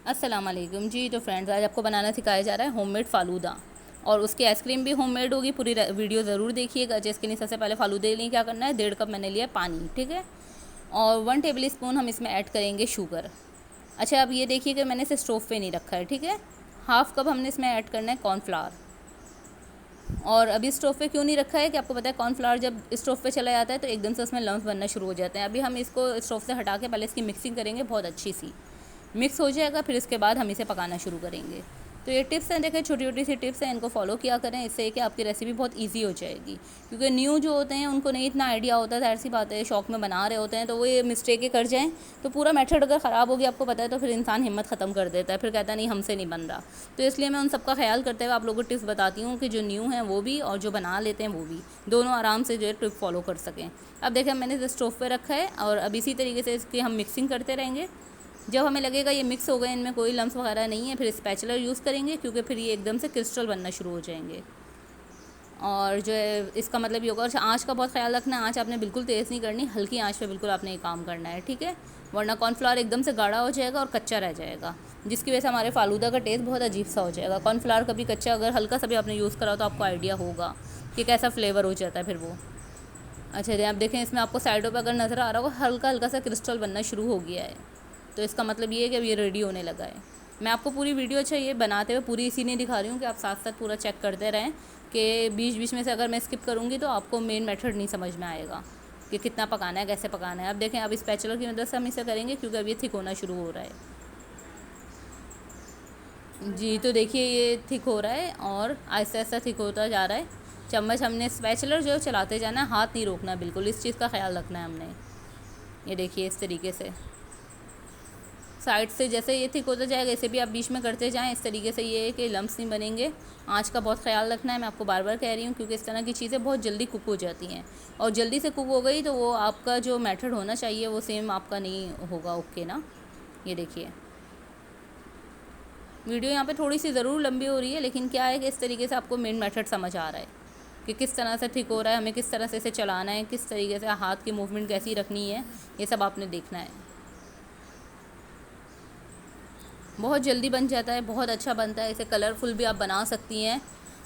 अस्सलाम वालेकुम जी। तो फ्रेंड्स, आज आपको बनाना सिखाया जा रहा है होममेड फ़ालूदा, और उसकी आइसक्रीम भी होममेड होगी। पूरी वीडियो ज़रूर देखिएगा। जिसके लिए सबसे पहले फ़ालूदे के लिए क्या करना है, 1.5 कप मैंने लिया पानी, ठीक है। और 1 टेबल स्पून हम इसमें ऐड करेंगे शुगर। अच्छा, अब ये देखिए कि मैंने इसे स्टोव पे नहीं रखा है, ठीक है। हाफ़ कप हमने इसमें ऐड करना है कॉर्नफ्लावर। और अभी स्टोव पे क्यों नहीं रखा है कि आपको पता है कॉर्नफ्लावर जब स्टोव पे चला जाता है तो एकदम से उसमें लम्स बनना शुरू हो जाते हैं। अभी हम इसको स्टोव से हटा के पहले इसकी मिक्सिंग करेंगे, बहुत अच्छी सी मिक्स हो जाएगा, फिर इसके बाद हम इसे पकाना शुरू करेंगे। तो ये टिप्स हैं, देखें छोटी छोटी सी टिप्स हैं, इनको फॉलो किया करें। इससे कि आपकी रेसिपी बहुत इजी हो जाएगी, क्योंकि न्यू जो होते हैं उनको नहीं इतना आइडिया होता है। ज़ाहिर सी बात है, शौक में बना रहे होते हैं तो वो ये मिस्टेकें कर जाएँ तो पूरा मेथड अगर ख़राब हो गया, आपको पता है, तो फिर इंसान हिम्मत ख़त्म कर देता है, फिर कहता है नहीं हमसे नहीं बन रहा। तो इसलिए मैं उन सबका ख्याल करते हुए आप लोगों को टिप्स बताती हूँ कि जो न्यू हैं वो भी और जो बना लेते हैं वो भी, दोनों आराम से जो है टिप फॉलो कर सकें। अब देखें, मैंने इसे स्टोव पे रखा है और अब इसी तरीके से इसकी हम मिक्सिंग करते रहेंगे। जब हमें लगेगा ये मिक्स हो गए, इनमें कोई लम्स वगैरह नहीं है, फिर स्पैचुलर यूज़ करेंगे, क्योंकि फिर ये एकदम से क्रिस्टल बनना शुरू हो जाएंगे। और जो है इसका मतलब ये होगा, और आँच का बहुत ख्याल रखना है। आँच आपने बिल्कुल तेज़ नहीं करनी, हल्की आँच पे बिल्कुल आपने ये काम करना है, ठीक है। वरना कॉर्नफ्लावर एकदम से गाढ़ा हो जाएगा और कच्चा रह जाएगा, जिसकी वजह से हमारे फालूदा का टेस्ट बहुत अजीब सा हो जाएगा। कॉर्नफ्लावर कभी कच्चा अगर हल्का सा भी आपने यूज़ करा तो आपको आइडिया होगा कि कैसा फ्लेवर हो जाता है फिर वो। अच्छा जी, आप देखें इसमें आपको साइडों पर अगर नज़र आ रहा होगा, हल्का हल्का सा क्रिस्टल बनना शुरू हो गया है। तो इसका मतलब ये है कि अब ये रेडी होने लगा है। मैं आपको पूरी वीडियो अच्छा ये बनाते हुए पूरी इसी नहीं दिखा रही हूँ कि आप साथ साथ पूरा चेक करते रहें, कि बीच बीच में से अगर मैं स्किप करूँगी तो आपको मेन मेथड नहीं समझ में आएगा कि कितना पकाना है, कैसे पकाना है। अब देखें, अब स्पैचुलर की मदद से हम इसे करेंगे, क्योंकि अब ये थिक होना शुरू हो रहा है। जी, तो देखिए ये थिक हो रहा है और आहिस्ता आहिस्ता थिक होता जा रहा है। चम्मच हमने स्पैचुलर जो चलाते जाना है, हाथ नहीं रोकना बिल्कुल, इस चीज़ का ख्याल रखना है हमने। ये देखिए इस तरीके से साइड से जैसे ये थिक होता जाएगा, इसे भी आप बीच में करते जाएं। इस तरीके से ये है कि लम्स नहीं बनेंगे। आँच का बहुत ख्याल रखना है, मैं आपको बार बार कह रही हूँ, क्योंकि इस तरह की चीज़ें बहुत जल्दी कुक हो जाती हैं, और जल्दी से कुक हो गई तो वो आपका जो मेथड होना चाहिए वो सेम आपका नहीं होगा। ओके ना। ये देखिए वीडियो यहाँ पे थोड़ी सी ज़रूर लंबी हो रही है, लेकिन क्या है कि इस तरीके से आपको मेन मेथड समझ आ रहा है कि किस तरह से ठीक हो रहा है, हमें किस तरह से इसे चलाना है, किस तरीके से हाथ की मूवमेंट कैसी रखनी है, ये सब आपने देखना है। बहुत जल्दी बन जाता है, बहुत अच्छा बनता है। इसे कलरफुल भी आप बना सकती हैं।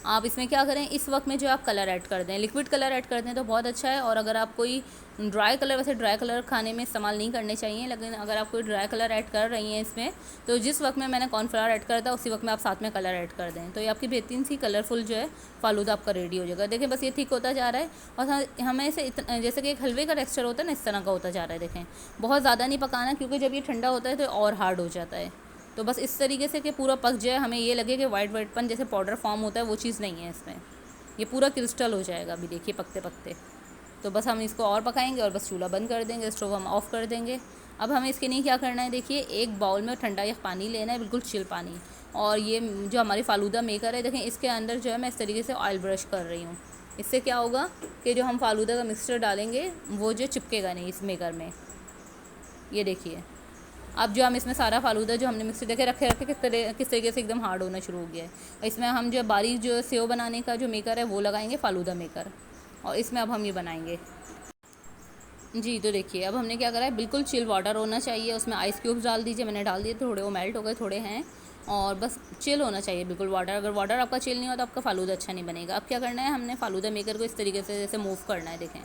आप इसमें क्या करें, इस वक्त में जो आप कलर ऐड कर दें, लिक्विड कलर ऐड कर दें तो बहुत अच्छा है। और अगर आप कोई ड्राई कलर, वैसे ड्राई कलर खाने में इस्तेमाल नहीं करने चाहिए, लेकिन अगर आप कोई ड्राई कलर ऐड कर रही हैं इसमें, तो जिस वक्त में मैंने कॉर्नफ्लावर ऐड कर था उसी वक्त में आप साथ में कलर ऐड कर दें, तो ये आपकी बेहतरीन सी कलरफुल जो है फालूदा आपका रेडी हो जाएगा। देखें बस ये ठीक होता जा रहा है, और हमें इसे जैसे कि एक हलवे का टेक्सचर होता है ना, इस तरह का होता जा रहा है। देखें बहुत ज़्यादा नहीं पकाना, क्योंकि जब ये ठंडा होता है तो और हार्ड हो जाता है। तो बस इस तरीके से कि पूरा पक जाए, हमें ये लगे कि वाइट वाइटपन जैसे पाउडर फॉर्म होता है, वो चीज़ नहीं है इसमें। ये पूरा क्रिस्टल हो जाएगा अभी देखिए पकते पकते। तो बस हम इसको और पकाएंगे और बस चूल्हा बंद कर देंगे, स्टोव हम ऑफ़ कर देंगे। अब हमें इसके लिए क्या करना है, देखिए एक बाउल में ठंडा या पानी लेना है, बिल्कुल चिल पानी। और ये जो हमारी फालूदा मेकर है, देखें इसके अंदर जो है मैं इस तरीके से ऑयल ब्रश कर रही हूँ। इससे क्या होगा कि जो हम फालूदा का मिक्सचर डालेंगे वो जो चिपकेगा नहीं इस मेकर में। ये देखिए अब जो हम इसमें सारा फालूदा जो हमने मिक्सी देखे रखे रखे किस तरीके से एकदम हार्ड होना शुरू हो गया है। इसमें हम जो बारीक जो सेव बनाने का जो मेकर है वो लगाएंगे, फालूदा मेकर, और इसमें अब हम ये बनाएंगे। जी, तो देखिए अब हमने क्या करा है, बिल्कुल चिल वाटर होना चाहिए, उसमें आइस क्यूब्स डाल दीजिए। मैंने डाल दिए, थोड़े वो मेल्ट हो गए, थोड़े हैं, और बस चिल होना चाहिए बिल्कुल वाटर। अगर वाटर आपका चिल नहीं हो तो आपका फालूदा अच्छा नहीं बनेगा। अब क्या करना है, हमने फालूदा मेकर को इस तरीके से जैसे मूव करना है। देखें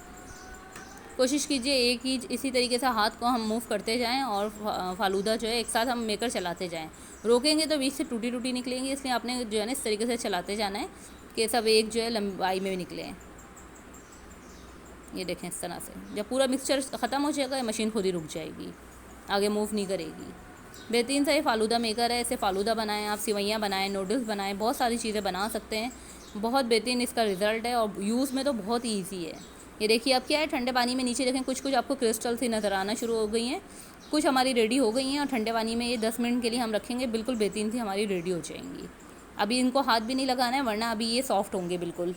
कोशिश कीजिए एक ही इसी तरीके से हाथ को हम मूव करते जाएं और फालूदा जो है एक साथ हम मेकर चलाते जाएं। रोकेंगे तो बीच से टूटी टूटी निकलेंगी, इसलिए आपने जो है ना इस तरीके से चलाते जाना है कि सब एक जो है लंबाई में भी निकले। ये देखें इस तरह से जब पूरा मिक्सचर ख़त्म हो जाएगा, मशीन खुद ही रुक जाएगी, आगे मूव नहीं करेगी। बेहतरीन सा ये फालूदा मेकर है, इससे फालूदा बनाएं, आप सिवैयाँ बनाएं, नूडल्स बनाएं, बहुत सारी चीज़ें बना सकते हैं। बहुत बेहतरीन इसका रिज़ल्ट है और यूज़ में तो बहुत ही ईजी है। ये देखिए अब क्या है, ठंडे पानी में नीचे देखें कुछ कुछ आपको क्रिस्टल सी नज़र आना शुरू हो गई हैं, कुछ हमारी रेडी हो गई हैं, और ठंडे पानी में ये 10 मिनट के लिए हम रखेंगे, बिल्कुल बेहतरीन सी हमारी रेडी हो जाएंगी। अभी इनको हाथ भी नहीं लगाना है, वरना अभी ये सॉफ्ट होंगे बिल्कुल,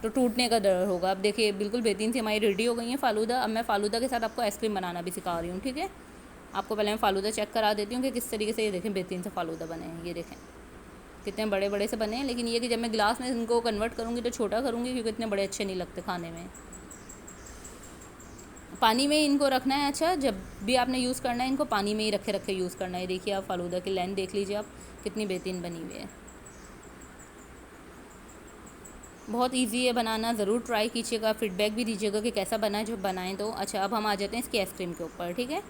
तो टूटने का डर होगा। अब देखिए बिल्कुल बेहतरीन सी हमारी रेडी हो गई हैं फालूदा। अब मैं फ़ालूदा के साथ आपको आइसक्रीम बनाना भी सिखा रही हूँ, ठीक है। आपको पहले मैं फ़ालूदा चेक करा देती हूँ कि किस तरीके से ये देखें बेहतरीन से फ़ालूदा बने हैं। ये देखें कितने बड़े बड़े से बने हैं, लेकिन ये कि जब मैं गिलास में इनको कन्वर्ट करूँगी तो छोटा करूँगी, क्योंकि इतने बड़े अच्छे नहीं लगते खाने में। पानी में इनको रखना है। अच्छा, जब भी आपने यूज़ करना है इनको पानी में ही रखे रखे यूज़ करना है। देखिए आप फ़ालूदा की लाइन देख लीजिए आप, कितनी बेहतरीन बनी हुई है। बहुत इजी है बनाना, ज़रूर ट्राई कीजिएगा, फीडबैक भी दीजिएगा कि कैसा बना है जब बनाएं तो। अच्छा, अब हम आ जाते हैं इसकी आइसक्रीम के ऊपर, ठीक है।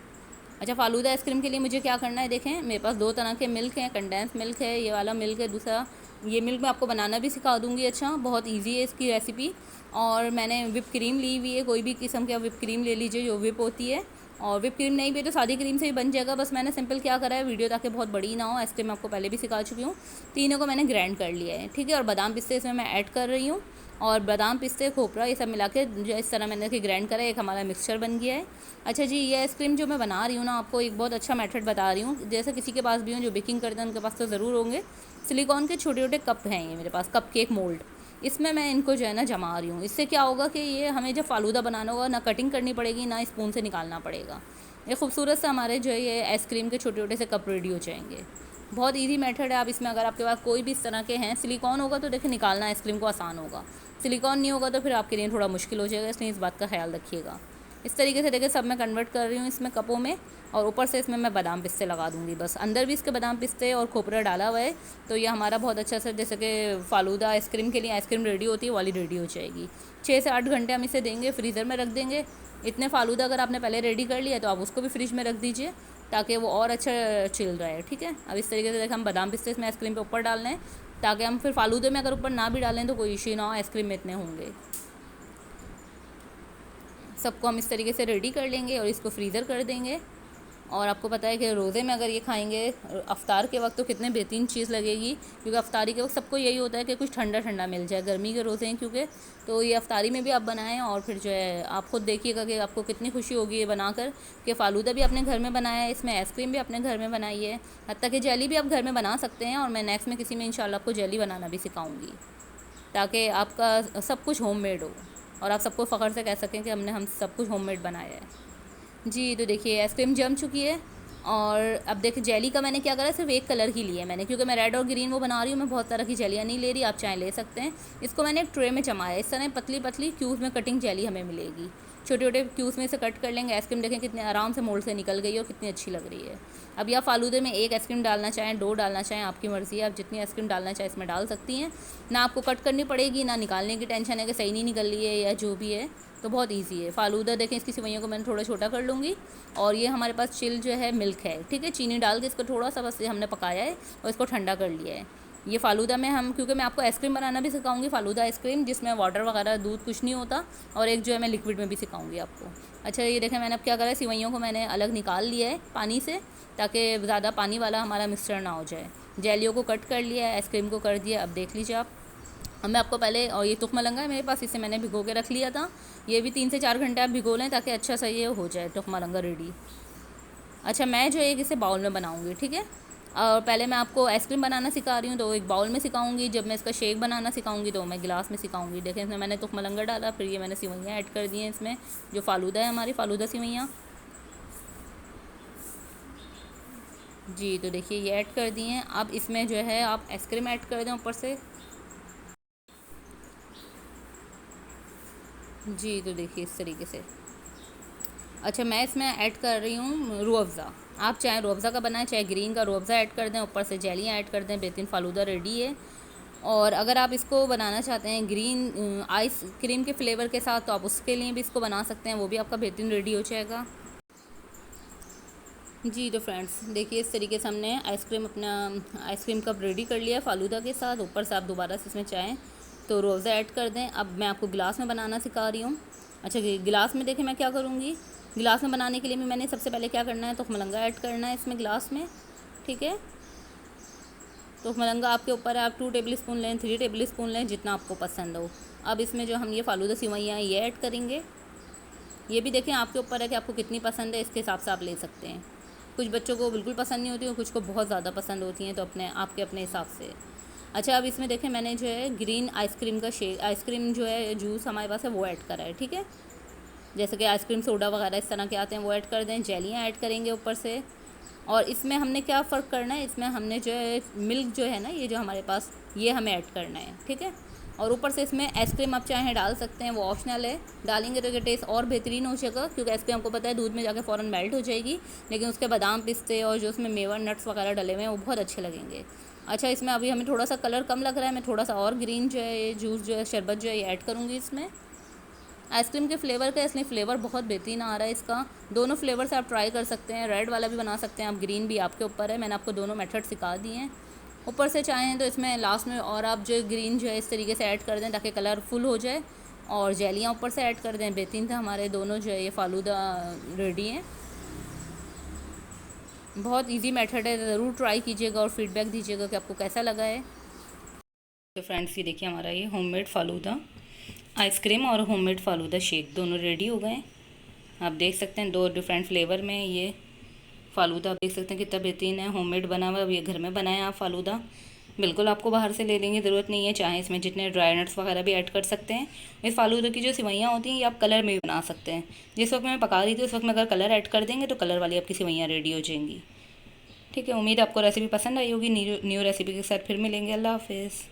अच्छा, फ़ालूदा आइसक्रीम के लिए मुझे क्या करना है, देखें मेरे पास 2 तरह के मिल्क हैं, कंडेंस मिल्क है, ये वाला मिल्क है दूसरा। ये मिल्क मैं आपको बनाना भी सिखा दूँगी। अच्छा, बहुत ईजी है इसकी रेसिपी। और मैंने विप क्रीम ली हुई है, कोई भी किस्म की आप विप क्रीम ले लीजिए जो विप होती है। और विप क्रीम नहीं भी तो सादी क्रीम से भी बन जाएगा। बस मैंने सिंपल क्या करा है, वीडियो ताकि बहुत बड़ी ना हो, आइसक्रीम मैं आपको पहले भी सिखा चुकी हूँ। तीनों को मैंने ग्राइंड कर लिया है, ठीक है। और बादाम पिस्ते इसमें मैं ऐड कर रही हूँ, और बादाम पिस्ते खोपरा ये सब मिला के जो इस तरह मैंने कि ग्राइंड करा है, एक हमारा मिक्सचर बन गया है। अच्छा जी, ये आइसक्रीम जो मैं बना रही हूँ ना, आपको एक बहुत अच्छा मेथड बता रही हूँ। जैसे किसी के पास भी हो जो बेकिंग करते हैं उनके पास तो ज़रूर होंगे। सिलिकॉन के छोटे छोटे कप हैं ये मेरे पास, कप केक मोल्ड। इसमें मैं इनको जो है ना जमा रही हूँ। इससे क्या होगा कि ये हमें जब फ़ालूदा बनाना होगा ना कटिंग करनी पड़ेगी ना स्पून से निकालना पड़ेगा। ये खूबसूरत से हमारे जो है ये आइसक्रीम के छोटे छोटे से कप रेडी हो जाएंगे। बहुत इजी मेथड है। आप इसमें अगर आपके पास कोई भी इस तरह के हैं, सिलिकॉन होगा तो देखिए निकालना आइसक्रीम को आसान होगा, सिलिकॉन नहीं होगा तो फिर आपके लिए थोड़ा मुश्किल हो जाएगा, इसलिए इस बात का ख्याल रखिएगा। इस तरीके से देखिए सब मैं कन्वर्ट कर रही हूँ इसमें कपों में, और ऊपर से इसमें मैं बादाम पिस्ते लगा दूँगी। बस अंदर भी इसके बादाम पिस्ते और खोपरा डाला हुआ है, तो ये हमारा बहुत अच्छा से जैसे कि फ़ालूदा आइसक्रीम के लिए आइसक्रीम रेडी होती है वाली रेडी हो जाएगी। 6 से 8 घंटे हम इसे देंगे, फ्रीज़र में रख देंगे। इतने फ़ालूदा अगर आपने पहले रेडी कर लिया तो आप उसको भी फ्रिज में रख दीजिए ताकि वो और अच्छा चिल रहे, ठीक है। अब इस तरीके से देखिए हम बादाम पिस्ते इसमें आइसक्रीम पे ऊपर डालने हैं, ताकि हम फिर फ़ालूदे में अगर ऊपर ना भी डालें तो कोई इशू ना हो, आइसक्रीम में इतने होंगे। सबको हम इस तरीके से रेडी कर लेंगे और इसको फ्रीज़र कर देंगे। और आपको पता है कि रोज़े में अगर ये खाएंगे अफ्तार के वक्त तो कितने बेहतरीन चीज़ लगेगी, क्योंकि अफ्तारी के वक्त सबको यही होता है कि कुछ ठंडा ठंडा मिल जाए। गर्मी के रोज़े हैं क्योंकि, तो ये अफ्तारी में भी आप बनाएं और फिर जो है आप खुद देखिएगा कि आपको कितनी खुशी होगी ये बनाकर कि फ़ालूदा भी अपने घर में बनाया है, इसमें आइसक्रीम भी अपने घर में बनाई है, हत्ता कि जेली भी आप घर में बना सकते हैं। और मैं नेक्स्ट में किसी में इंशाल्लाह आपको जेली बनाना भी सिखाऊँगी, ताकि आपका सब कुछ होममेड हो और आप सबको फ़ख्र से कह सकें कि हम सब कुछ होममेड बनाया है। जी, तो देखिए आइसक्रीम जम चुकी है। और अब देखिए जेली का मैंने क्या करा, सिर्फ एक कलर की ली है मैंने, क्योंकि मैं रेड और ग्रीन वो बना रही हूँ, मैं बहुत तरह की जेलियाँ नहीं ले रही, आप चाहे ले सकते हैं। इसको मैंने एक ट्रे में जमाया, इस तरह पतली पतली क्यूब्स में कटिंग जेली हमें मिलेगी, छोटे छोटे क्यूब्स में से कट कर लेंगे। आइसक्रीम देखें कितने आराम से मोल्ड से निकल गई और कितनी अच्छी लग रही है। अब या फ़ालूदे में एक आइसक्रीम डालना चाहें, 2 डालना चाहें, आपकी मर्ज़ी है, आप जितनी आइसक्रीम डालना चाहें इसमें डाल सकती हैं। ना आपको कट करनी पड़ेगी, ना निकालने की टेंशन है कि सही नहीं निकल रही है या जो भी है, तो बहुत इजी है। फ़ालूदा देखें इसकी सिवैयों को मैंने थोड़ा छोटा कर लूँगी। और ये हमारे पास चिल जो है मिल्क है, ठीक है, चीनी डाल के इसको थोड़ा सा बस हमने पकाया है और इसको ठंडा कर लिया है। ये फ़ालूदा में हम, क्योंकि मैं आपको आइसक्रीम बनाना भी सिखाऊंगी, फ़ालूदा आइसक्रीम जिसमें वाटर वगैरह दूध कुछ नहीं होता, और एक जो है मैं लिक्विड में भी सिखाऊंगी आपको। अच्छा, ये देखें मैंने अब क्या करा है, सिवैयों को मैंने अलग निकाल लिया है पानी से, ताकि ज़्यादा पानी वाला हमारा मिक्सचर ना हो जाए। जेलियों को कट कर लिया है, आइसक्रीम को कर दिया। अब देख लीजिए आप, अब मैं आपको पहले, और ये तुख मलंगा है मेरे पास, इसे मैंने भिगो के रख लिया था। ये भी 3 से 4 घंटे आप भिगो लें ताकि अच्छा सा ये हो जाए तुख मलंगा रेडी। अच्छा, मैं जो एक इसे बाउल में बनाऊंगी, ठीक है। और पहले मैं आपको आइसक्रीम बनाना सिखा रही हूँ तो एक बाउल में सिखाऊंगी, जब मैं इसका शेक बनाना सिखाऊंगी तो मैं गिलास में सिखाऊंगी। देखें इसमें मैंने तुख मलंगा डाला, फिर ये मैंने सिवैयाँ ऐड कर दी हैं इसमें, जो फ़ालूदा है हमारी फ़ालूदा सिवैयाँ। जी, तो देखिए ये ऐड कर दी हैं। अब इसमें जो है आप आइसक्रीम ऐड कर दें ऊपर से। जी, तो देखिए इस तरीके से। अच्छा, मैं इसमें ऐड कर रही हूँ रूह अफ़ज़ा। आप चाहे रूह अफ़ज़ा का बनाएं, चाहे ग्रीन का रूह अफ़ज़ा ऐड कर दें, ऊपर से जेलियाँ ऐड कर दें, बेहतरीन फ़ालूदा रेडी है। और अगर आप इसको बनाना चाहते हैं ग्रीन आइस क्रीम के फ्लेवर के साथ, तो आप उसके लिए भी इसको बना सकते हैं, वो भी आपका बेहतरीन रेडी हो जाएगा। जी, तो फ्रेंड्स देखिए इस तरीके से हमने आइसक्रीम अपना आइसक्रीम कप रेडी कर लिया फ़ालूदा के साथ। ऊपर से आप दोबारा से इसमें चाहें तो रूह अफ़ज़ा ऐड कर दें। अब मैं आपको गिलास में बनाना सिखा रही हूँ। अच्छा, गिलास में देखें मैं क्या करूँगी, गिलास में बनाने के लिए भी मैंने सबसे पहले क्या करना है, तो मलंगा ऐड करना है इसमें गिलास में, ठीक है। तो मलंगा आपके ऊपर है, आप 2 टेबल स्पून लें, 3 टेबल स्पून लें, जितना आपको पसंद हो। अब इसमें जो हम ये फ़ालूदा सिवैयाँ हैं ये ऐड करेंगे। ये भी देखें आपके ऊपर है कि आपको कितनी पसंद है, इसके हिसाब से आप ले सकते हैं। कुछ बच्चों को बिल्कुल पसंद नहीं होती और कुछ को बहुत ज़्यादा पसंद होती हैं, तो आपके अपने हिसाब से। अच्छा, अब इसमें देखें मैंने जो है ग्रीन आइसक्रीम का शेक, आइसक्रीम जो है जूस हमारे पास है वो ऐड करा है, ठीक है। जैसे कि आइसक्रीम सोडा वगैरह इस तरह के आते हैं वो ऐड कर दें। जेलियाँ ऐड करेंगे ऊपर से। और इसमें हमने क्या फ़र्क करना है, इसमें हमने जो है मिल्क जो है ना, ये जो हमारे पास, ये हमें ऐड करना है, ठीक है। और ऊपर से इसमें आइसक्रीम आप चाहें डाल सकते हैं, वो ऑप्शनल है। डालेंगे तो ये टेस्ट और बेहतरीन हो जाएगा, क्योंकि आइसक्रीम आपको पता है दूध में जाके फ़ौरन मेल्ट हो जाएगी, लेकिन उसके बादाम पिस्ते और जो उसमें मेवा नट्स वगैरह डले हुए हैं वो बहुत अच्छे लगेंगे। अच्छा, इसमें अभी हमें थोड़ा सा कलर कम लग रहा है, मैं थोड़ा सा और ग्रीन जो है ये जूस जो है शरबत जो है ये ऐड करूँगी इसमें। आइसक्रीम के फ्लेवर का, इसलिए फ्लेवर बहुत बेहतरीन आ रहा है इसका। दोनों फ्लेवर से आप ट्राई कर सकते हैं, रेड वाला भी बना सकते हैं आप, ग्रीन भी आपके ऊपर है। मैंने आपको दोनों मेथड सिखा दिए हैं। ऊपर से चाहें तो इसमें लास्ट में और आप जो ग्रीन जो है इस तरीके से ऐड कर दें ताकि कलरफुल हो जाए, और जेलियाँ ऊपर से ऐड कर दें। बेहतरीन था, हमारे दोनों जो है ये फ़ालूदा रेडी हैं। बहुत इजी मेथड है, ज़रूर ट्राई कीजिएगा और फीडबैक दीजिएगा कि आपको कैसा लगा है। तो फ्रेंड्स ये देखिए हमारा ये होममेड फ़ालूदा आइसक्रीम और होममेड फ़ालूदा शेक दोनों रेडी हो गए। आप देख सकते हैं 2 डिफरेंट फ्लेवर में ये फ़ालूदा, आप देख सकते हैं कितना बेहतरीन है, होममेड बना हुआ है। अब ये घर में बनाया आप फ़ालूदा, बिल्कुल आपको बाहर से ले लेंगे ज़रूरत नहीं है। चाहे इसमें जितने ड्राई नट्स वगैरह भी ऐड कर सकते हैं। इस फ़ालूदा की जो सिवैयाँ होती हैं ये आप कलर में भी बना सकते हैं। जिस वक्त मैं पका रही थी उस वक्त में अगर कलर ऐड कर देंगे तो कलर वाली आपकी सिवैयाँ रेडी हो जाएंगी। ठीक है, उम्मीद है आपको रेसिपी पसंद आई होगी। न्यू रेसिपी के साथ फिर मिलेंगे। अल्लाह हाफ़िज़।